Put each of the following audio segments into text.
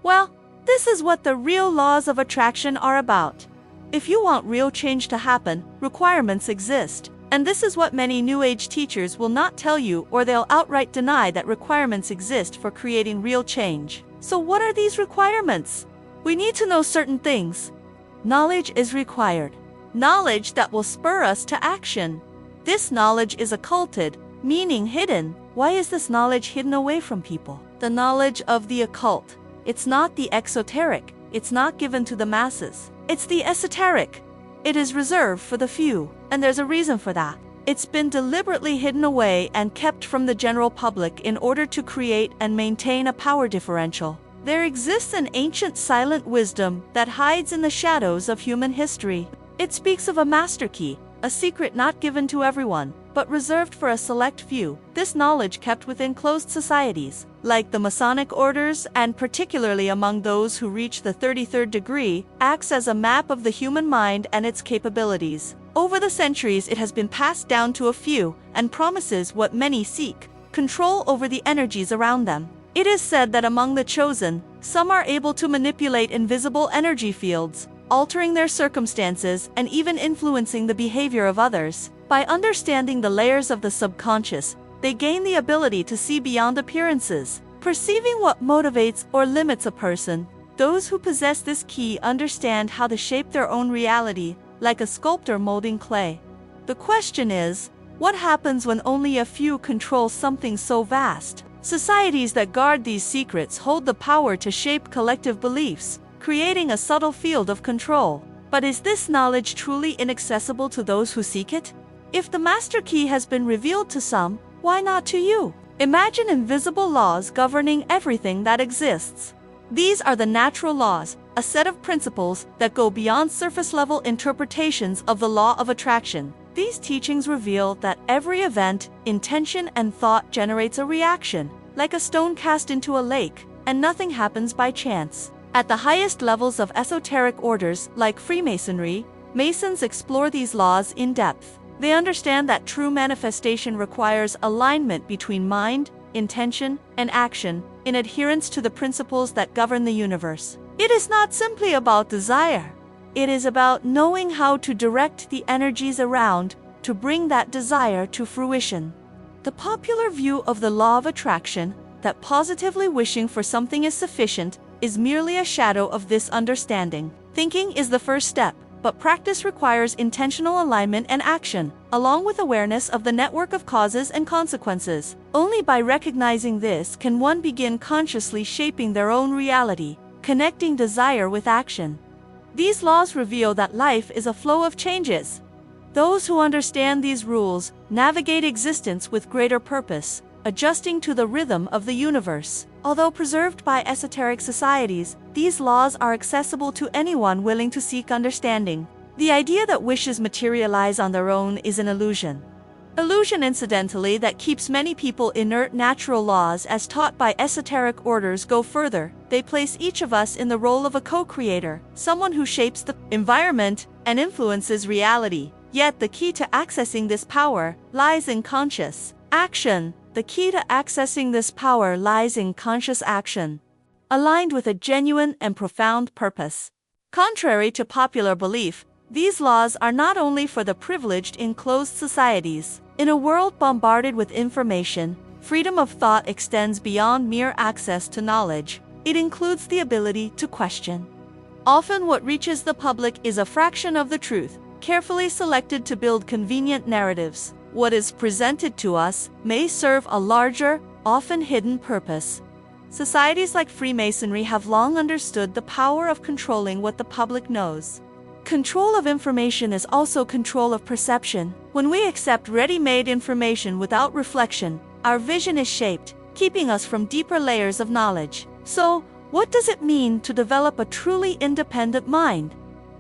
Well, this is what the real laws of attraction are about. If you want real change to happen, requirements exist. And this is what many New Age teachers will not tell you, or they'll outright deny that requirements exist for creating real change. So what are these requirements? We need to know certain things. Knowledge is required. Knowledge that will spur us to action. This knowledge is occulted, meaning hidden. Why is this knowledge hidden away from people? The knowledge of the occult. It's not the exoteric. It's not given to the masses. It's the esoteric. It is reserved for the few, and there's a reason for that. It's been deliberately hidden away and kept from the general public in order to create and maintain a power differential. There exists an ancient silent wisdom that hides in the shadows of human history. It speaks of a master key, a secret not given to everyone, but reserved for a select few. This knowledge kept within closed societies, like the Masonic orders, and particularly among those who reach the 33rd degree, acts as a map of the human mind and its capabilities. Over the centuries, it has been passed down to a few and promises what many seek: control over the energies around them. It is said that among the chosen, some are able to manipulate invisible energy fields, altering their circumstances and even influencing the behavior of others. By understanding the layers of the subconscious, they gain the ability to see beyond appearances, perceiving what motivates or limits a person. Those who possess this key understand how to shape their own reality, like a sculptor molding clay. The question is, what happens when only a few control something so vast? Societies that guard these secrets hold the power to shape collective beliefs, creating a subtle field of control. But is this knowledge truly inaccessible to those who seek it? If the master key has been revealed to some, why not to you? Imagine invisible laws governing everything that exists. These are the natural laws, a set of principles that go beyond surface-level interpretations of the law of attraction. These teachings reveal that every event, intention, and thought generates a reaction, like a stone cast into a lake, and nothing happens by chance. At the highest levels of esoteric orders like Freemasonry, Masons explore these laws in depth. They understand that true manifestation requires alignment between mind, intention, and action, in adherence to the principles that govern the universe. It is not simply about desire. It is about knowing how to direct the energies around to bring that desire to fruition. The popular view of the law of attraction, that positively wishing for something is sufficient, is merely a shadow of this understanding. Thinking is the first step, but practice requires intentional alignment and action, along with awareness of the network of causes and consequences. Only by recognizing this can one begin consciously shaping their own reality, connecting desire with action. These laws reveal that life is a flow of changes. Those who understand these rules navigate existence with greater purpose, adjusting to the rhythm of the universe. Although preserved by esoteric societies, these laws are accessible to anyone willing to seek understanding. The idea that wishes materialize on their own is an illusion. Illusion, incidentally, that keeps many people inert. Natural laws, as taught by esoteric orders, go further. They place each of us in the role of a co-creator, someone who shapes the environment and influences reality. Yet the key to accessing this power lies in conscious action. The key to accessing this power lies in conscious action, aligned with a genuine and profound purpose. Contrary to popular belief, these laws are not only for the privileged in closed societies. In a world bombarded with information, freedom of thought extends beyond mere access to knowledge. It includes the ability to question. Often what reaches the public is a fraction of the truth, carefully selected to build convenient narratives. What is presented to us may serve a larger, often hidden purpose. Societies like Freemasonry have long understood the power of controlling what the public knows. Control of information is also control of perception. When we accept ready-made information without reflection, our vision is shaped, keeping us from deeper layers of knowledge. So, what does it mean to develop a truly independent mind?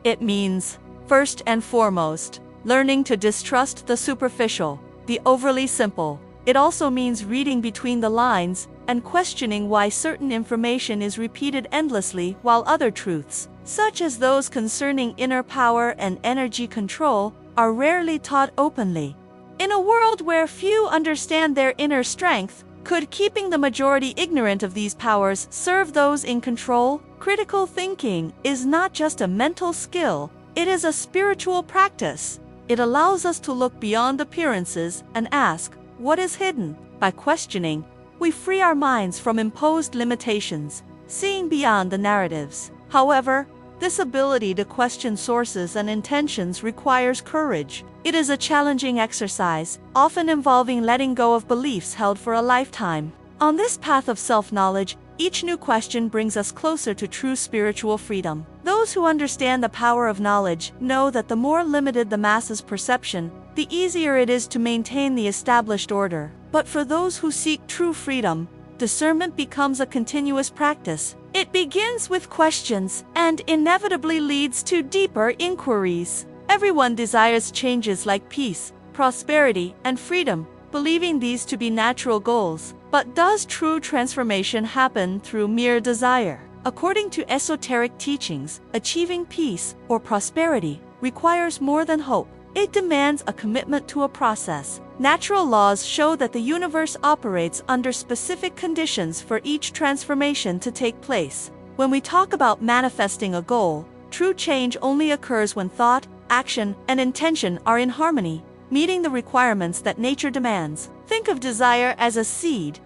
It means, first and foremost, learning to distrust the superficial, the overly simple. It also means reading between the lines and questioning why certain information is repeated endlessly while other truths, such as those concerning inner power and energy control, are rarely taught openly. In a world where few understand their inner strength, Could keeping the majority ignorant of these powers serve those in control? Critical thinking is not just a mental skill, it is a spiritual practice. It allows us to look beyond appearances and ask, what is hidden? By questioning, we free our minds from imposed limitations, seeing beyond the narratives. However, this ability to question sources and intentions requires courage. It is a challenging exercise, often involving letting go of beliefs held for a lifetime. On this path of self-knowledge, each new question brings us closer to true spiritual freedom. Those who understand the power of knowledge know that the more limited the mass's perception, the easier it is to maintain the established order. But for those who seek true freedom, discernment becomes a continuous practice. It begins with questions and inevitably leads to deeper inquiries. Everyone desires changes like peace, prosperity, and freedom, believing these to be natural goals. But does true transformation happen through mere desire? According to esoteric teachings, achieving peace or prosperity requires more than hope. It demands a commitment to a process. Natural laws show that the universe operates under specific conditions for each transformation to take place. When we talk about manifesting a goal, true change only occurs when thought, action, and intention are in harmony, meeting the requirements that nature demands. Think of desire as a seed.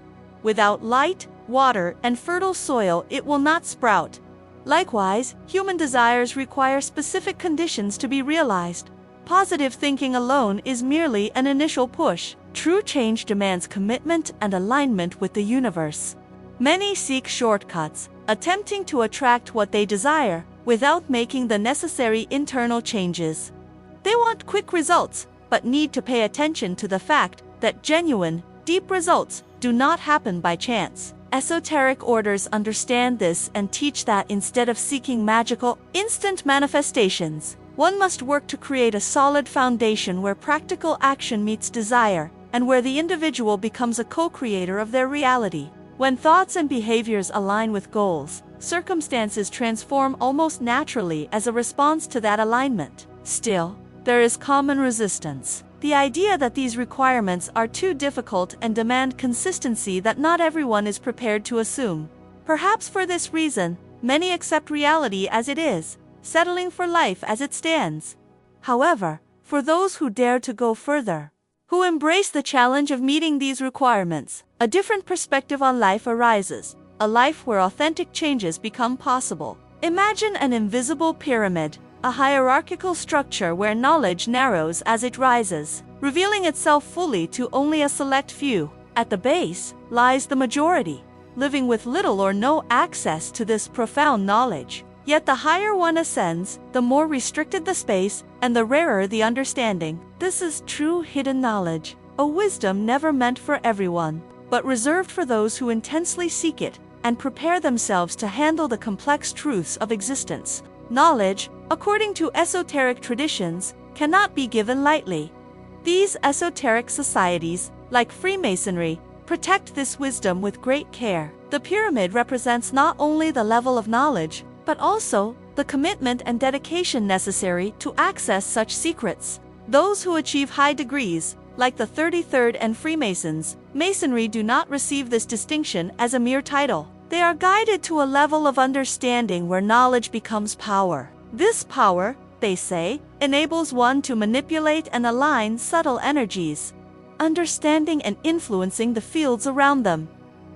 Without light, water, and fertile soil, it will not sprout. Likewise, human desires require specific conditions to be realized. Positive thinking alone is merely an initial push. True change demands commitment and alignment with the universe. Many seek shortcuts, attempting to attract what they desire without making the necessary internal changes. They want quick results, but need to pay attention to the fact that genuine, deep results do not happen by chance. Esoteric orders understand this and teach that instead of seeking magical, instant manifestations, one must work to create a solid foundation where practical action meets desire, and where the individual becomes a co-creator of their reality. When thoughts and behaviors align with goals, circumstances transform almost naturally as a response to that alignment. Still, there is common resistance. The idea that these requirements are too difficult and demand consistency that not everyone is prepared to assume. Perhaps for this reason, many accept reality as it is, settling for life as it stands. However, for those who dare to go further, who embrace the challenge of meeting these requirements, a different perspective on life arises, a life where authentic changes become possible. Imagine an invisible pyramid, a hierarchical structure where knowledge narrows as it rises, revealing itself fully to only a select few. At the base lies the majority, living with little or no access to this profound knowledge. Yet the higher one ascends, the more restricted the space, and the rarer the understanding. This is true hidden knowledge, a wisdom never meant for everyone, but reserved for those who intensely seek it and prepare themselves to handle the complex truths of existence. Knowledge, according to esoteric traditions, cannot be given lightly. These esoteric societies, like Freemasonry, protect this wisdom with great care. The pyramid represents not only the level of knowledge, but also the commitment and dedication necessary to access such secrets. Those who achieve high degrees, like the 33rd and Freemasons, Masonry do not receive this distinction as a mere title. They are guided to a level of understanding where knowledge becomes power. This power, they say, enables one to manipulate and align subtle energies, understanding and influencing the fields around them.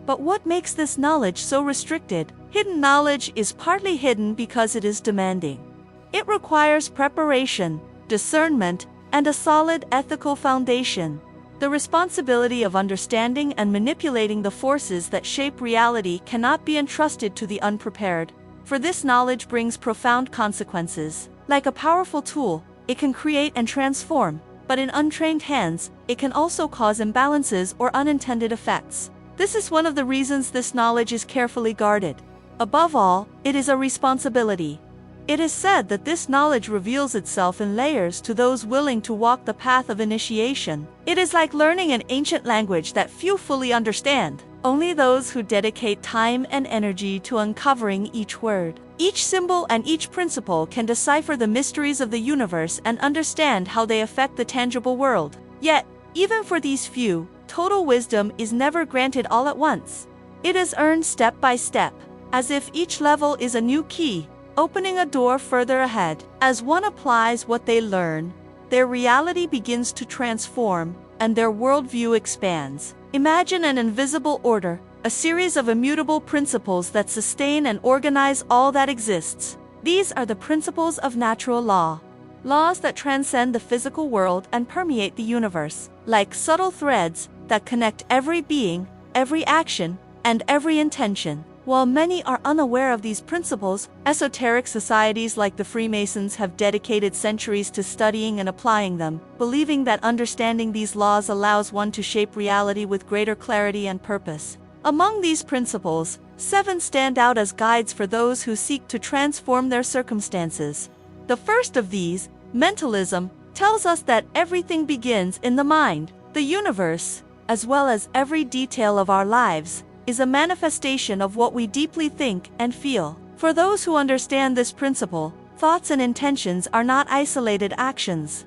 But what makes this knowledge so restricted? Hidden knowledge is partly hidden because it is demanding. It requires preparation, discernment, and a solid ethical foundation. The responsibility of understanding and manipulating the forces that shape reality cannot be entrusted to the unprepared, for this knowledge brings profound consequences. Like a powerful tool, it can create and transform, but in untrained hands, it can also cause imbalances or unintended effects. This is one of the reasons this knowledge is carefully guarded. Above all, it is a responsibility. It is said that this knowledge reveals itself in layers to those willing to walk the path of initiation. It is like learning an ancient language that few fully understand. Only those who dedicate time and energy to uncovering each word, each symbol, and each principle can decipher the mysteries of the universe and understand how they affect the tangible world. Yet, even for these few, total wisdom is never granted all at once. It is earned step by step, as if each level is a new key, opening a door further ahead. As one applies what they learn, their reality begins to transform, and their worldview expands. Imagine an invisible order, a series of immutable principles that sustain and organize all that exists. These are the principles of natural law. Laws that transcend the physical world and permeate the universe, like subtle threads that connect every being, every action, and every intention. While many are unaware of these principles, esoteric societies like the Freemasons have dedicated centuries to studying and applying them, believing that understanding these laws allows one to shape reality with greater clarity and purpose. Among these principles, 7 stand out as guides for those who seek to transform their circumstances. The first of these, mentalism, tells us that everything begins in the mind. The universe, as well as every detail of our lives, is a manifestation of what we deeply think and feel. For those who understand this principle, thoughts and intentions are not isolated actions.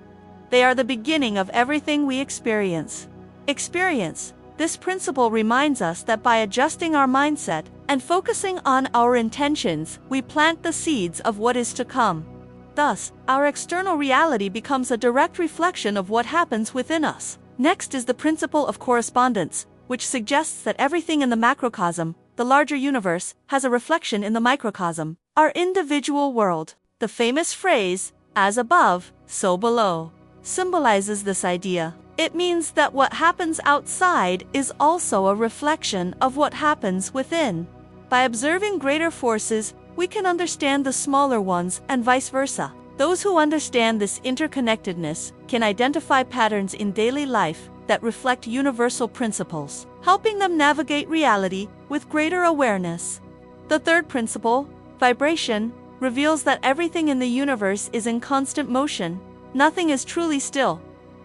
They are the beginning of everything we experience. This principle reminds us that by adjusting our mindset and focusing on our intentions, we plant the seeds of what is to come. Thus, our external reality becomes a direct reflection of what happens within us. Next is the principle of correspondence, which suggests that everything in the macrocosm, the larger universe, has a reflection in the microcosm, our individual world. The famous phrase, "as above, so below," symbolizes this idea. It means that what happens outside is also a reflection of what happens within. By observing greater forces, we can understand the smaller ones and vice versa. Those who understand this interconnectedness can identify patterns in daily life that reflect universal principles, helping them navigate reality with greater awareness. The third principle, vibration, reveals that everything in the universe is in constant motion. Nothing is truly still.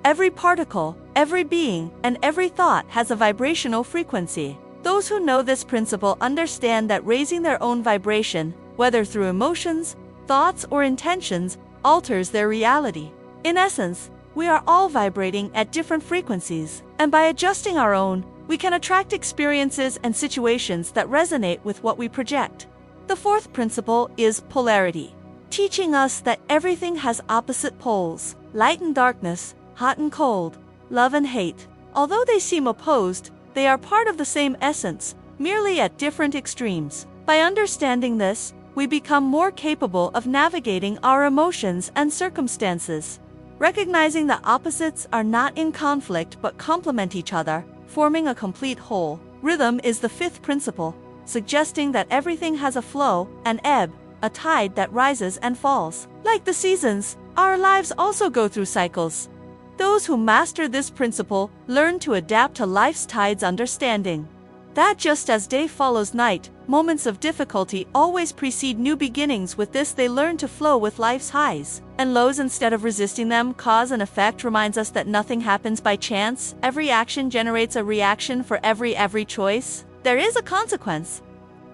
Every particle, every being, and every thought has a vibrational frequency. Those who know this principle understand that raising their own vibration, whether through emotions, thoughts, or intentions, alters their reality. In essence, we are all vibrating at different frequencies, and by adjusting our own, we can attract experiences and situations that resonate with what we project. The fourth principle is polarity, teaching us that everything has opposite poles, light and darkness, hot and cold, love and hate. Although they seem opposed, they are part of the same essence, merely at different extremes. By understanding this, we become more capable of navigating our emotions and circumstances. Recognizing that opposites are not in conflict but complement each other, forming a complete whole. Rhythm is the fifth principle, suggesting that everything has a flow, an ebb, a tide that rises and falls. Like the seasons, our lives also go through cycles. Those who master this principle learn to adapt to life's tides, understanding that just as day follows night, moments of difficulty always precede new beginnings. With this, they learn to flow with life's highs and lows instead of resisting them. Cause and effect reminds us that nothing happens by chance. Every action generates a reaction. For every choice, there is a consequence.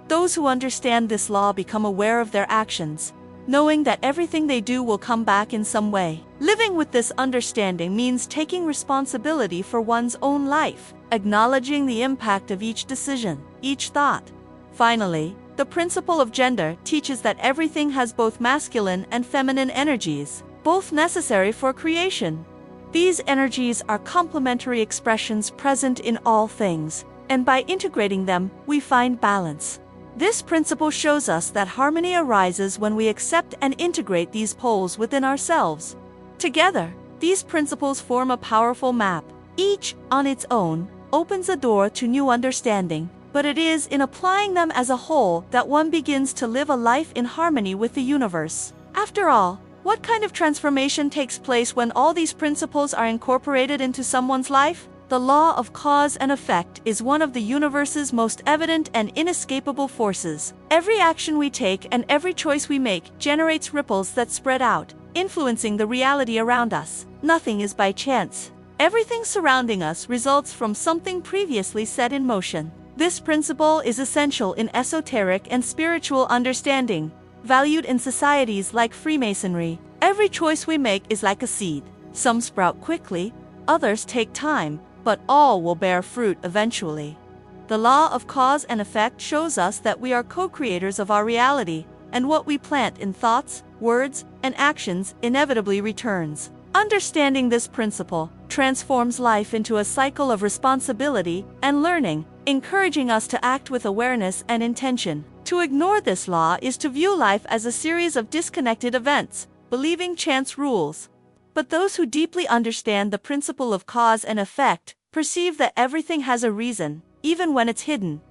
Those who understand this law become aware of their actions, knowing that everything they do will come back in some way. Living with this understanding means taking responsibility for one's own life, acknowledging the impact of each decision, each thought. Finally, the principle of gender teaches that everything has both masculine and feminine energies, both necessary for creation. These energies are complementary expressions present in all things, and by integrating them, we find balance. This principle shows us that harmony arises when we accept and integrate these poles within ourselves. Together, these principles form a powerful map. Each, on its own, opens a door to new understanding, but it is in applying them as a whole that one begins to live a life in harmony with the universe. After all, what kind of transformation takes place when all these principles are incorporated into someone's life? The law of cause and effect is one of the universe's most evident and inescapable forces. Every action we take and every choice we make generates ripples that spread out, influencing the reality around us. Nothing is by chance. Everything surrounding us results from something previously set in motion. This principle is essential in esoteric and spiritual understanding, valued in societies like Freemasonry. Every choice we make is like a seed. Some sprout quickly, others take time, but all will bear fruit eventually. The law of cause and effect shows us that we are co-creators of our reality, and what we plant in thoughts, words, and actions inevitably returns. Understanding this principle transforms life into a cycle of responsibility and learning, encouraging us to act with awareness and intention. To ignore this law is to view life as a series of disconnected events, believing chance rules. But those who deeply understand the principle of cause and effect perceive that everything has a reason, even when it's hidden.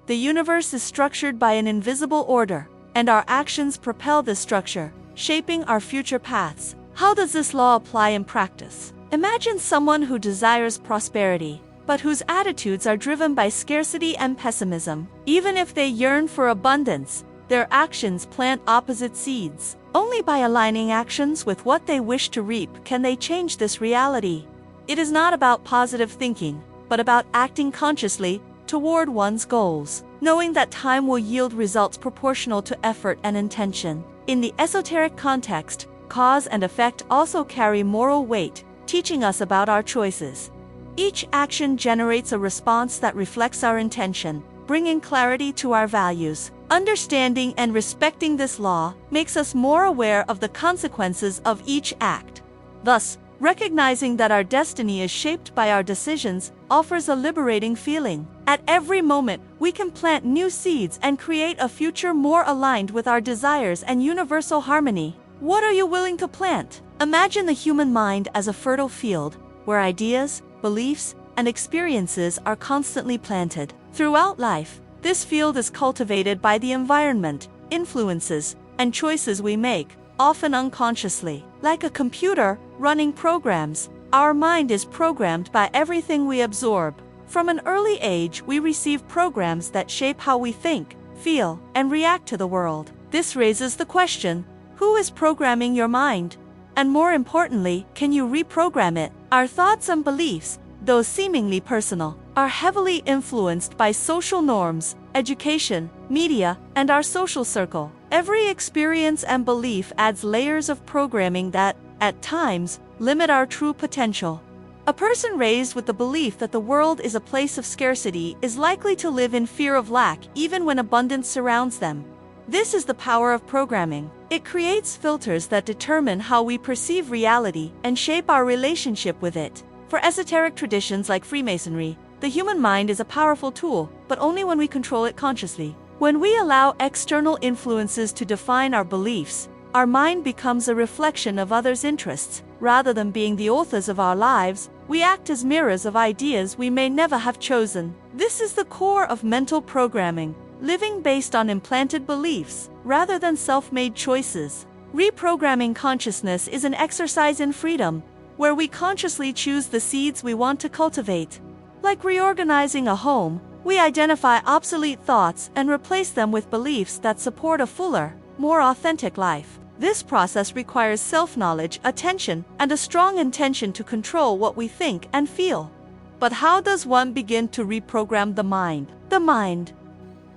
The universe is structured by an invisible order, and our actions propel this structure, shaping our future paths. How does this law apply in practice? Imagine someone who desires prosperity, but whose attitudes are driven by scarcity and pessimism. Even if they yearn for abundance, their actions plant opposite seeds. Only by aligning actions with what they wish to reap can they change this reality. It is not about positive thinking, but about acting consciously toward one's goals, knowing that time will yield results proportional to effort and intention. In the esoteric context, cause and effect also carry moral weight, teaching us about our choices. Each action generates a response that reflects our intention, bringing clarity to our values. Understanding and respecting this law makes us more aware of the consequences of each act. Thus, recognizing that our destiny is shaped by our decisions offers a liberating feeling. At every moment, we can plant new seeds and create a future more aligned with our desires and universal harmony. What are you willing to plant? Imagine the human mind as a fertile field, where ideas, beliefs, and experiences are constantly planted. Throughout life, this field is cultivated by the environment, influences, and choices we make, often unconsciously. Like a computer running programs, our mind is programmed by everything we absorb. From an early age, we receive programs that shape how we think, feel, and react to the world. This raises the question, who is programming your mind? And more importantly, can you reprogram it? Our thoughts and beliefs, though seemingly personal, are heavily influenced by social norms, education, media, and our social circle. Every experience and belief adds layers of programming that, at times, limit our true potential. A person raised with the belief that the world is a place of scarcity is likely to live in fear of lack even when abundance surrounds them. This is the power of programming. It creates filters that determine how we perceive reality and shape our relationship with it. For esoteric traditions like Freemasonry, the human mind is a powerful tool, but only when we control it consciously. When we allow external influences to define our beliefs, our mind becomes a reflection of others' interests. Rather than being the authors of our lives, we act as mirrors of ideas we may never have chosen. This is the core of mental programming, living based on implanted beliefs, rather than self-made choices. Reprogramming consciousness is an exercise in freedom, where we consciously choose the seeds we want to cultivate. Like reorganizing a home, we identify obsolete thoughts and replace them with beliefs that support a fuller, more authentic life. This process requires self-knowledge, attention, and a strong intention to control what we think and feel. But how does one begin to reprogram the mind? The mind.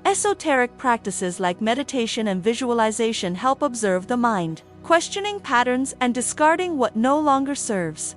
Esoteric practices like meditation and visualization help observe the mind, questioning patterns and discarding what no longer serves.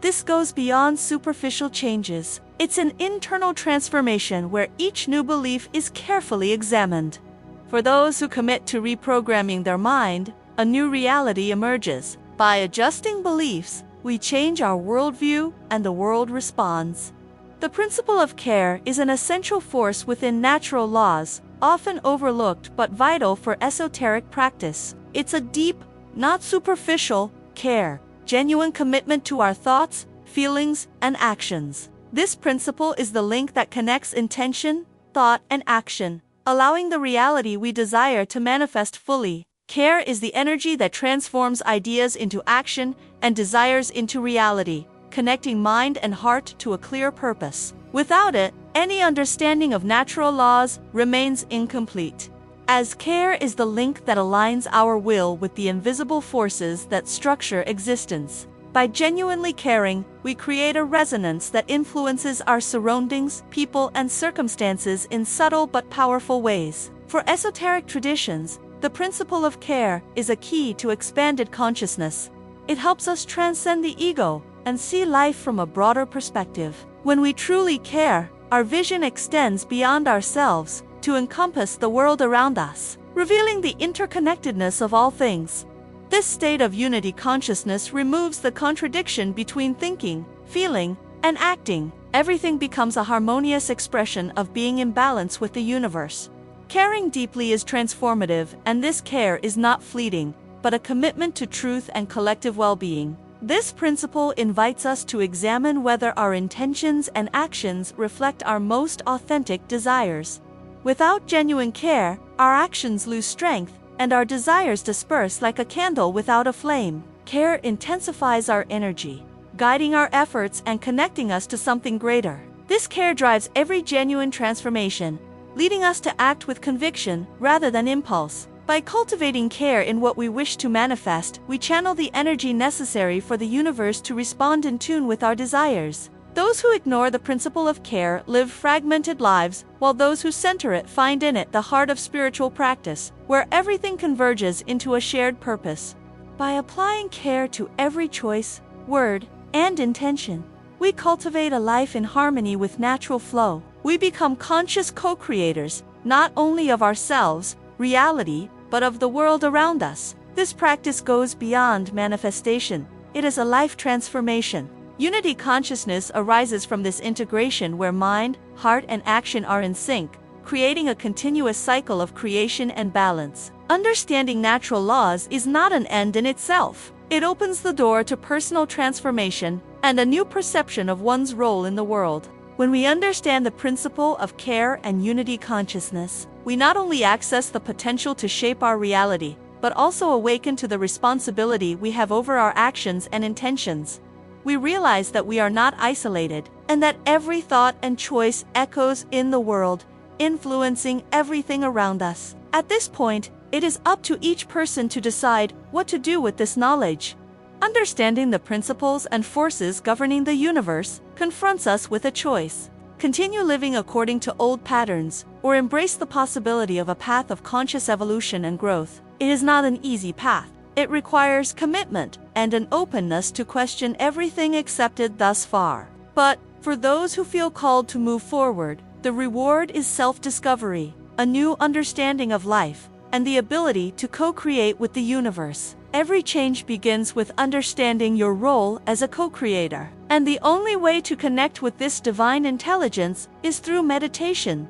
This goes beyond superficial changes. It's an internal transformation where each new belief is carefully examined. For those who commit to reprogramming their mind, a new reality emerges. By adjusting beliefs, we change our worldview and the world responds. The principle of care is an essential force within natural laws, often overlooked but vital for esoteric practice. It's a deep, not superficial, care, genuine commitment to our thoughts, feelings, and actions. This principle is the link that connects intention, thought, and action, allowing the reality we desire to manifest fully. Care is the energy that transforms ideas into action and desires into reality, connecting mind and heart to a clear purpose. Without it, any understanding of natural laws remains incomplete, as care is the link that aligns our will with the invisible forces that structure existence. By genuinely caring, we create a resonance that influences our surroundings, people, and circumstances in subtle but powerful ways. For esoteric traditions, the principle of care is a key to expanded consciousness. It helps us transcend the ego and see life from a broader perspective. When we truly care, our vision extends beyond ourselves to encompass the world around us, revealing the interconnectedness of all things. This state of unity consciousness removes the contradiction between thinking, feeling, and acting. Everything becomes a harmonious expression of being in balance with the universe. Caring deeply is transformative, and this care is not fleeting, but a commitment to truth and collective well-being. This principle invites us to examine whether our intentions and actions reflect our most authentic desires. Without genuine care, our actions lose strength, and our desires disperse like a candle without a flame. Care intensifies our energy, guiding our efforts and connecting us to something greater. This care drives every genuine transformation, leading us to act with conviction rather than impulse. By cultivating care in what we wish to manifest, we channel the energy necessary for the universe to respond in tune with our desires. Those who ignore the principle of care live fragmented lives, while those who center it find in it the heart of spiritual practice, where everything converges into a shared purpose. By applying care to every choice, word, and intention, we cultivate a life in harmony with natural flow. We become conscious co-creators, not only of ourselves, reality, but of the world around us. This practice goes beyond manifestation. It is a life transformation. Unity consciousness arises from this integration where mind, heart, and action are in sync, creating a continuous cycle of creation and balance. Understanding natural laws is not an end in itself. It opens the door to personal transformation and a new perception of one's role in the world. When we understand the principle of care and unity consciousness, we not only access the potential to shape our reality, but also awaken to the responsibility we have over our actions and intentions. We realize that we are not isolated, and that every thought and choice echoes in the world, influencing everything around us. At this point, it is up to each person to decide what to do with this knowledge. Understanding the principles and forces governing the universe confronts us with a choice. Continue living according to old patterns, or embrace the possibility of a path of conscious evolution and growth. It is not an easy path. It requires commitment and an openness to question everything accepted thus far. But, for those who feel called to move forward, the reward is self-discovery, a new understanding of life, and the ability to co-create with the universe. Every change begins with understanding your role as a co-creator. And the only way to connect with this divine intelligence is through meditation.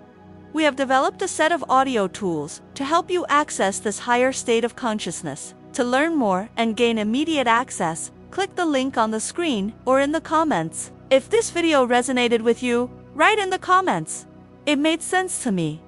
We have developed a set of audio tools to help you access this higher state of consciousness. To learn more and gain immediate access, click the link on the screen or in the comments. If this video resonated with you, write in the comments. It made sense to me.